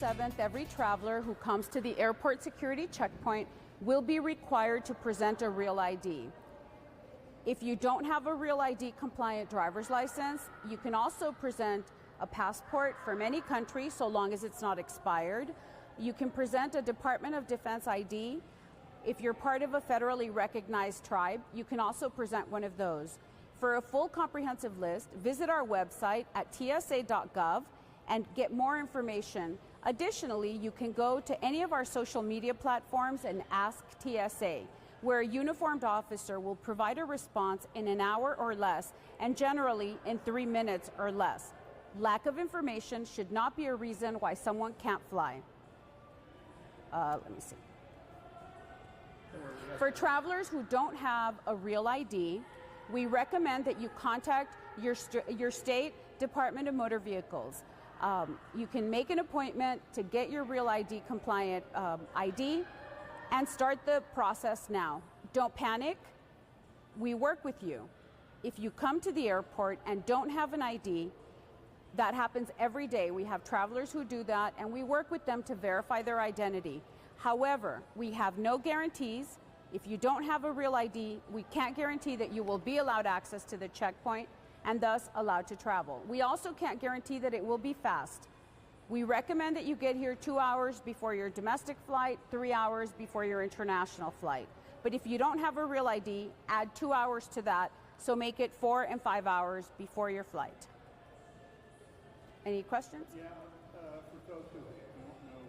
7th, every traveler who comes to the airport security checkpoint will be required to present a real ID. If you don't have a real ID compliant driver's license, you can also present a passport from any country so long as it's not expired. You can present a Department of Defense ID. If you're part of a federally recognized tribe, you can also present one of those. For a full comprehensive list, visit our website at tsa.gov and get more information. Additionally, you can go to any of our social media platforms and ask TSA, where a uniformed officer will provide a response in an hour or less, and generally in 3 minutes or less. Lack of information should not be a reason why someone can't fly. Let me see. For travelers who don't have a real ID, we recommend that you contact your state Department of Motor Vehicles. You can make an appointment to get your real ID compliant ID and start the process now. Don't panic. We work with you. If you come to the airport and don't have an ID, that happens every day. We have travelers who do that, and we work with them to verify their identity. However, we have no guarantees. If you don't have a real ID, we can't guarantee that you will be allowed access to the checkpoint and thus allowed to travel. We also can't guarantee that it will be fast. We recommend that you get here 2 hours before your domestic flight, 3 hours before your international flight. But if you don't have a real ID, add 2 hours to that, so make it 4 and 5 hours before your flight. Any questions? Yeah, for folks who don't know,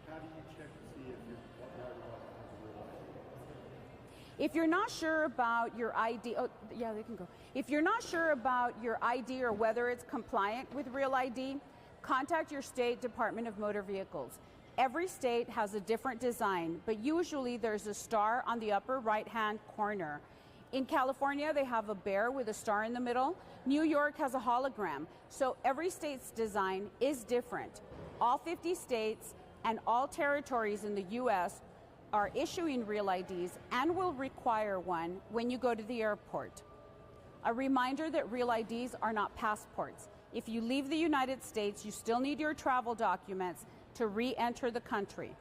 how do you check to see if your driver license has a real ID? If you're not sure about your ID, they can go. If you're not sure about your ID or whether it's compliant with real ID, contact your state Department of Motor Vehicles. Every state has a different design, but usually there's a star on the upper right-hand corner. In California, they have a bear with a star in the middle. New York has a hologram. So every state's design is different. All 50 states and all territories in the U.S. are issuing real IDs and will require one when you go to the airport. A reminder that real IDs are not passports. If you leave the United States, you still need your travel documents to re-enter the country.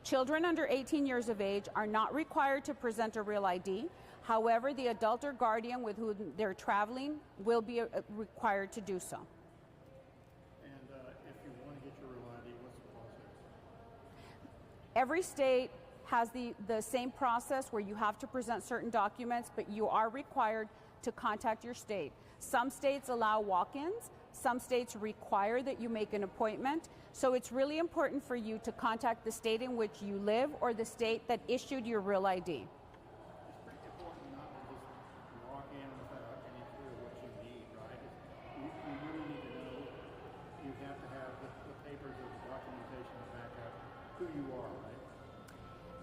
Children under 18 years of age are not required to present a real ID. However, the adult or guardian with whom they're traveling will be required to do so. And if you want to get your real ID, what's the process? Every state has the same process where you have to present certain documents, but you are required to contact your state. Some states allow walk-ins. Some states require that you make an appointment. So it's really important for you to contact the state in which you live or the state that issued your real ID. It's pretty important not to just walk in without any clue what you need, right? You really need to know. You have to have the papers or the documentation to back up who you are, right?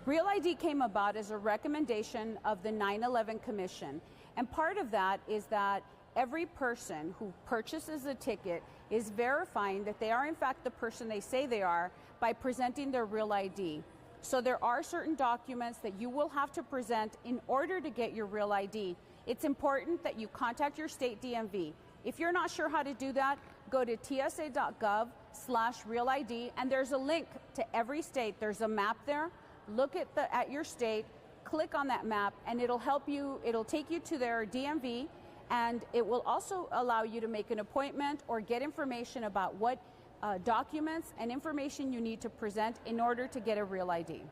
Real ID came about as a recommendation of the 9/11 Commission. And part of that is that every person who purchases a ticket is verifying that they are in fact the person they say they are by presenting their real ID. So there are certain documents that you will have to present in order to get your real ID. It's important that you contact your state DMV. If you're not sure how to do that, go to tsa.gov/real ID, and there's a link to every state. There's a map there. Look at your state, click on that map, and it'll help you. It'll take you to their DMV, and it will also allow you to make an appointment or get information about what documents and information you need to present in order to get a real ID.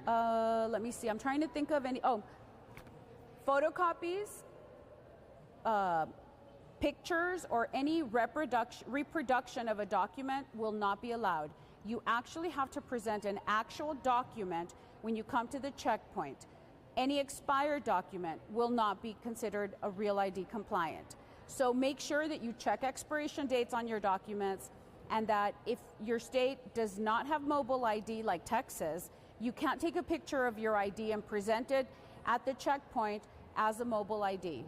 Let me see. I'm trying to think of any. Photocopies, pictures, or any reproduction of a document will not be allowed. You actually have to present an actual document when you come to the checkpoint. Any expired document will not be considered a real ID compliant. So make sure that you check expiration dates on your documents, and that if your state does not have mobile ID like Texas, you can't take a picture of your ID and present it at the checkpoint as a mobile ID.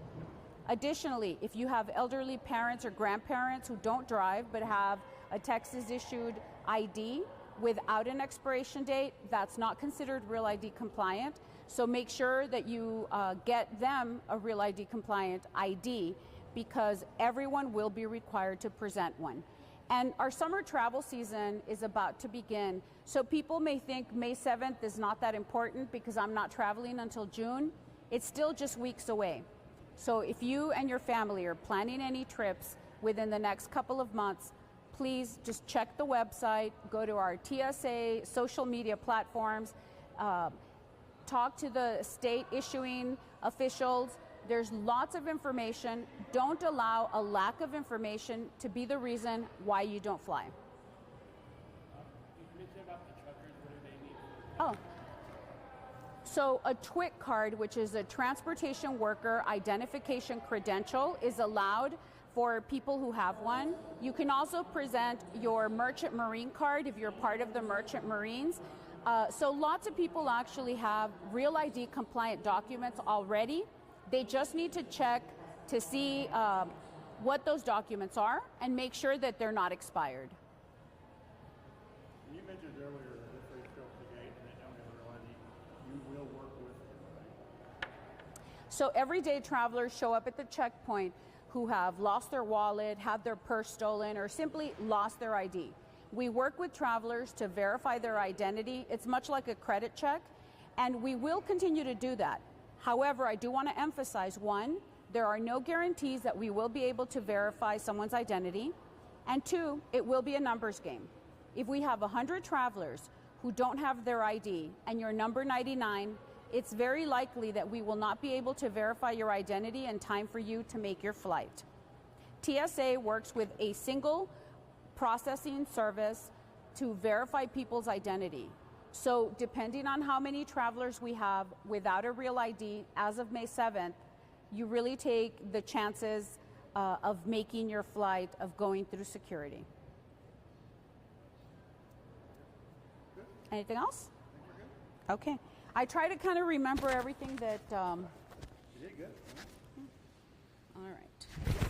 Additionally, if you have elderly parents or grandparents who don't drive but have a Texas-issued ID without an expiration date, that's not considered real ID compliant. So make sure that you get them a real ID compliant ID because everyone will be required to present one. And our summer travel season is about to begin. So people may think May 7th is not that important because I'm not traveling until June. It's still just weeks away. So if you and your family are planning any trips within the next couple of months, please just check the website, go to our TSA social media platforms, talk to the state issuing officials. There's lots of information. Don't allow a lack of information to be the reason why you don't fly. You mentioned about the truckers, what do they need? Oh. So a TWIC card, which is a Transportation Worker Identification Credential, is allowed for people who have one. You can also present your Merchant Marine card if you're part of the Merchant Marines. So lots of people actually have Real ID compliant documents already. They just need to check to see what those documents are and make sure that they're not expired. You mentioned earlier that if they show up at the gate and they don't have a real ID, you will work with them, right? So everyday travelers show up at the checkpoint who have lost their wallet, had their purse stolen, or simply lost their ID. We work with travelers to verify their identity. It's much like a credit check, and we will continue to do that. However, I do want to emphasize, one, there are no guarantees that we will be able to verify someone's identity, and two, it will be a numbers game. If we have 100 travelers who don't have their ID and you're number 99, it's very likely that we will not be able to verify your identity in time for you to make your flight. TSA works with a single processing service to verify people's identity. So depending on how many travelers we have without a real ID as of May 7th, you really take the chances of making your flight, of going through security. Good. Anything else? I think we're good. Okay. I try to kind of remember everything that... You did good. All right.